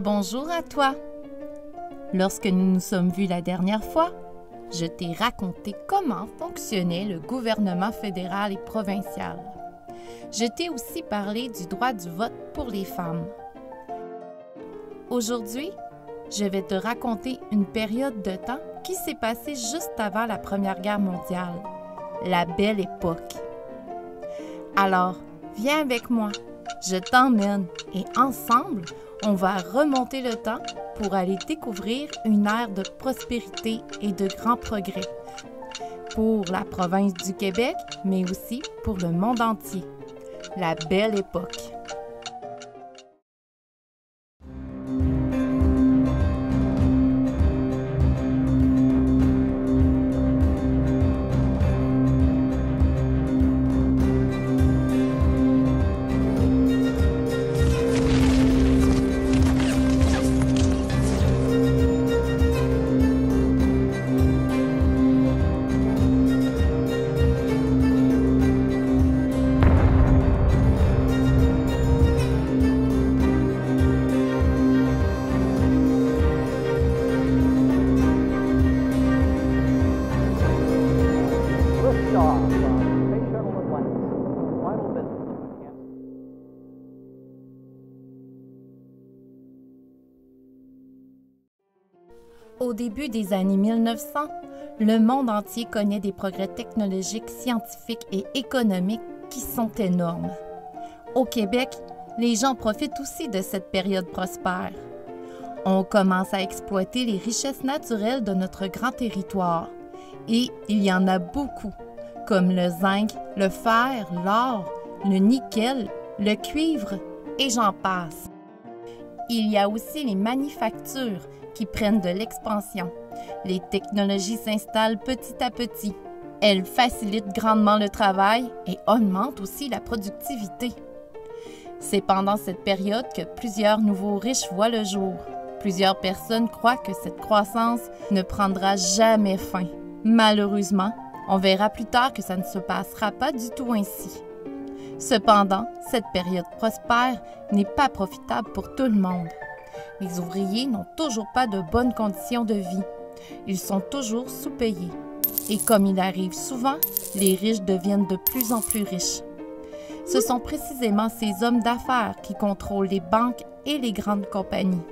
Bonjour à toi! Lorsque nous nous sommes vus la dernière fois, je t'ai raconté comment fonctionnait le gouvernement fédéral et provincial. Je t'ai aussi parlé du droit du vote pour les femmes. Aujourd'hui, je vais te raconter une période de temps qui s'est passée juste avant la Première Guerre mondiale, la Belle Époque. Alors, viens avec moi, je t'emmène et ensemble, on va remonter le temps pour aller découvrir une ère de prospérité et de grands progrès pour la province du Québec, mais aussi pour le monde entier. La Belle Époque. Au début des années 1900, le monde entier connaît des progrès technologiques, scientifiques et économiques qui sont énormes. Au Québec, les gens profitent aussi de cette période prospère. On commence à exploiter les richesses naturelles de notre grand territoire. Et il y en a beaucoup, comme le zinc, le fer, l'or, le nickel, le cuivre et j'en passe. Il y a aussi les manufactures qui prennent de l'expansion. Les technologies s'installent petit à petit. Elles facilitent grandement le travail et augmentent aussi la productivité. C'est pendant cette période que plusieurs nouveaux riches voient le jour. Plusieurs personnes croient que cette croissance ne prendra jamais fin. Malheureusement, on verra plus tard que ça ne se passera pas du tout ainsi. Cependant, cette période prospère n'est pas profitable pour tout le monde. Les ouvriers n'ont toujours pas de bonnes conditions de vie. Ils sont toujours sous-payés. Et comme il arrive souvent, les riches deviennent de plus en plus riches. Ce sont précisément ces hommes d'affaires qui contrôlent les banques et les grandes compagnies.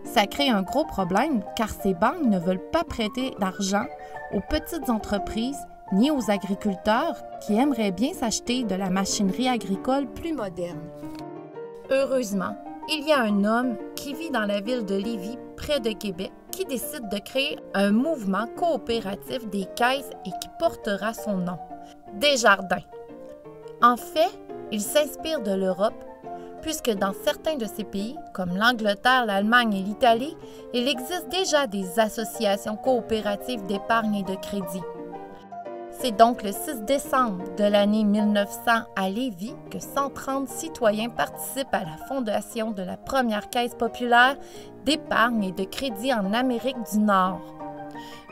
Ça crée un gros problème car ces banques ne veulent pas prêter d'argent aux petites entreprises ni aux agriculteurs qui aimeraient bien s'acheter de la machinerie agricole plus moderne. Heureusement, il y a un homme qui vit dans la ville de Lévis, près de Québec, qui décide de créer un mouvement coopératif des caisses et qui portera son nom, Desjardins. En fait, il s'inspire de l'Europe, puisque dans certains de ces pays, comme l'Angleterre, l'Allemagne et l'Italie, il existe déjà des associations coopératives d'épargne et de crédit. C'est donc le 6 décembre de l'année 1900 à Lévis que 130 citoyens participent à la fondation de la première caisse populaire d'épargne et de crédit en Amérique du Nord.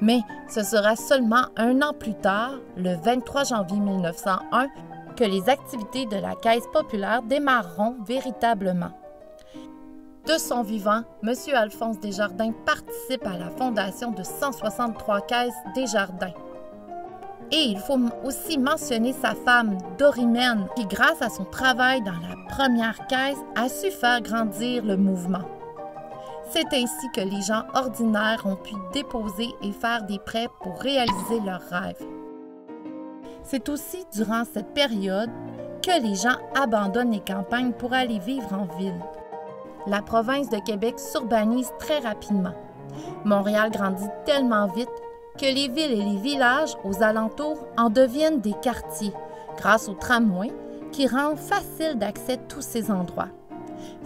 Mais ce sera seulement un an plus tard, le 23 janvier 1901, que les activités de la caisse populaire démarreront véritablement. De son vivant, M. Alphonse Desjardins participe à la fondation de 163 caisses Desjardins. Et il faut aussi mentionner sa femme, Dorimène, qui, grâce à son travail dans la première caisse, a su faire grandir le mouvement. C'est ainsi que les gens ordinaires ont pu déposer et faire des prêts pour réaliser leurs rêves. C'est aussi durant cette période que les gens abandonnent les campagnes pour aller vivre en ville. La province de Québec s'urbanise très rapidement. Montréal grandit tellement vite que les villes et les villages aux alentours en deviennent des quartiers grâce au tramway qui rend facile d'accès à tous ces endroits.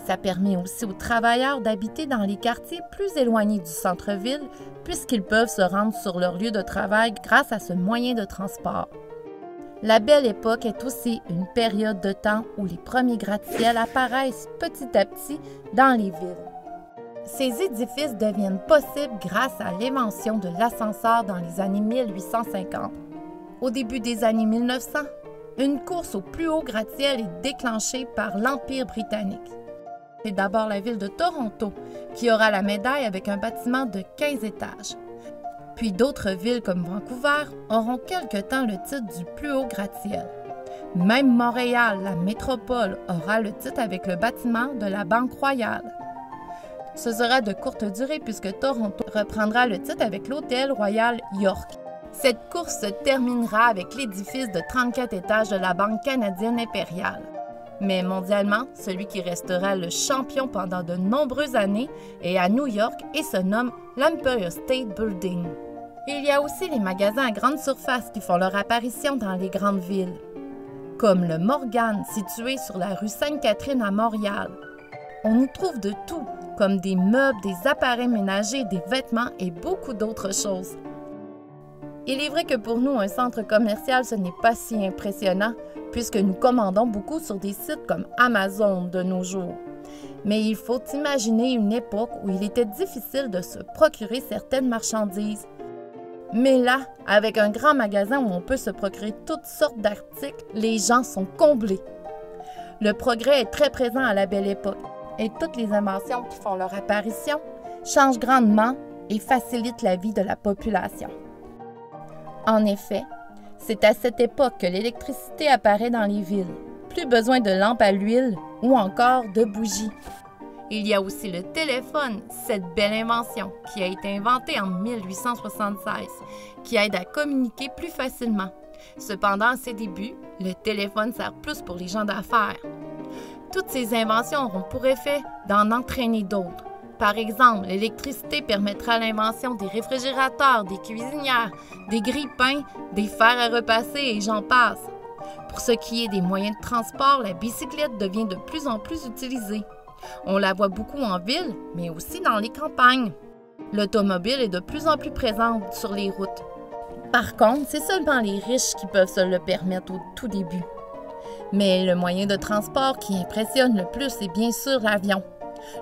Ça permet aussi aux travailleurs d'habiter dans les quartiers plus éloignés du centre-ville puisqu'ils peuvent se rendre sur leur lieu de travail grâce à ce moyen de transport. La Belle Époque est aussi une période de temps où les premiers gratte-ciels apparaissent petit à petit dans les villes. Ces édifices deviennent possibles grâce à l'invention de l'ascenseur dans les années 1850. Au début des années 1900, une course au plus haut gratte-ciel est déclenchée par l'Empire britannique. C'est d'abord la ville de Toronto qui aura la médaille avec un bâtiment de 15 étages. Puis d'autres villes comme Vancouver auront quelque temps le titre du plus haut gratte-ciel. Même Montréal, la métropole, aura le titre avec le bâtiment de la Banque Royale. Ce sera de courte durée puisque Toronto reprendra le titre avec l'Hôtel Royal York. Cette course se terminera avec l'édifice de 34 étages de la Banque canadienne impériale. Mais mondialement, celui qui restera le champion pendant de nombreuses années est à New York et se nomme l'Empire State Building. Il y a aussi les magasins à grande surface qui font leur apparition dans les grandes villes, comme le Morgan situé sur la rue Sainte-Catherine à Montréal. On y trouve de tout, comme des meubles, des appareils ménagers, des vêtements et beaucoup d'autres choses. Il est vrai que pour nous, un centre commercial, ce n'est pas si impressionnant, puisque nous commandons beaucoup sur des sites comme Amazon de nos jours. Mais il faut imaginer une époque où il était difficile de se procurer certaines marchandises. Mais là, avec un grand magasin où on peut se procurer toutes sortes d'articles, les gens sont comblés. Le progrès est très présent à la Belle Époque et toutes les inventions qui font leur apparition changent grandement et facilitent la vie de la population. En effet, c'est à cette époque que l'électricité apparaît dans les villes. Plus besoin de lampes à l'huile ou encore de bougies. Il y a aussi le téléphone, cette belle invention qui a été inventée en 1876, qui aide à communiquer plus facilement. Cependant, à ses débuts, le téléphone sert plus pour les gens d'affaires. Toutes ces inventions auront pour effet d'en entraîner d'autres. Par exemple, l'électricité permettra l'invention des réfrigérateurs, des cuisinières, des grille-pains, des fers à repasser et j'en passe. Pour ce qui est des moyens de transport, la bicyclette devient de plus en plus utilisée. On la voit beaucoup en ville, mais aussi dans les campagnes. L'automobile est de plus en plus présente sur les routes. Par contre, c'est seulement les riches qui peuvent se le permettre au tout début. Mais le moyen de transport qui impressionne le plus est bien sûr l'avion.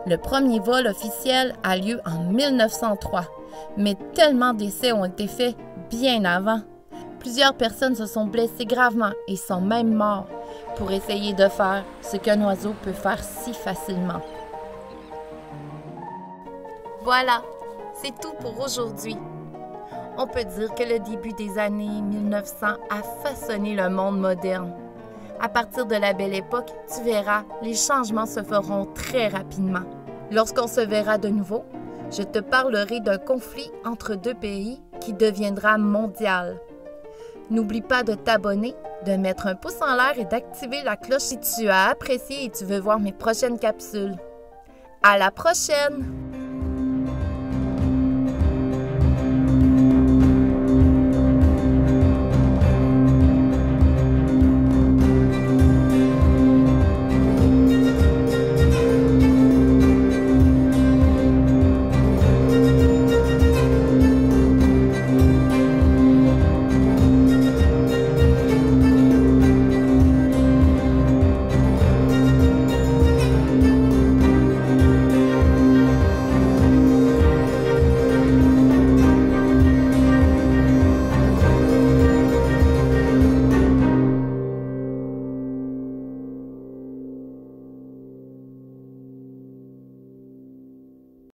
Le premier vol officiel a lieu en 1903, mais tellement d'essais ont été faits bien avant. Plusieurs personnes se sont blessées gravement et sont même morts pour essayer de faire ce qu'un oiseau peut faire si facilement. Voilà, c'est tout pour aujourd'hui. On peut dire que le début des années 1900 a façonné le monde moderne. À partir de la Belle Époque, tu verras, les changements se feront très rapidement. Lorsqu'on se verra de nouveau, je te parlerai d'un conflit entre deux pays qui deviendra mondial. N'oublie pas de t'abonner, de mettre un pouce en l'air et d'activer la cloche si tu as apprécié et tu veux voir mes prochaines capsules. À la prochaine!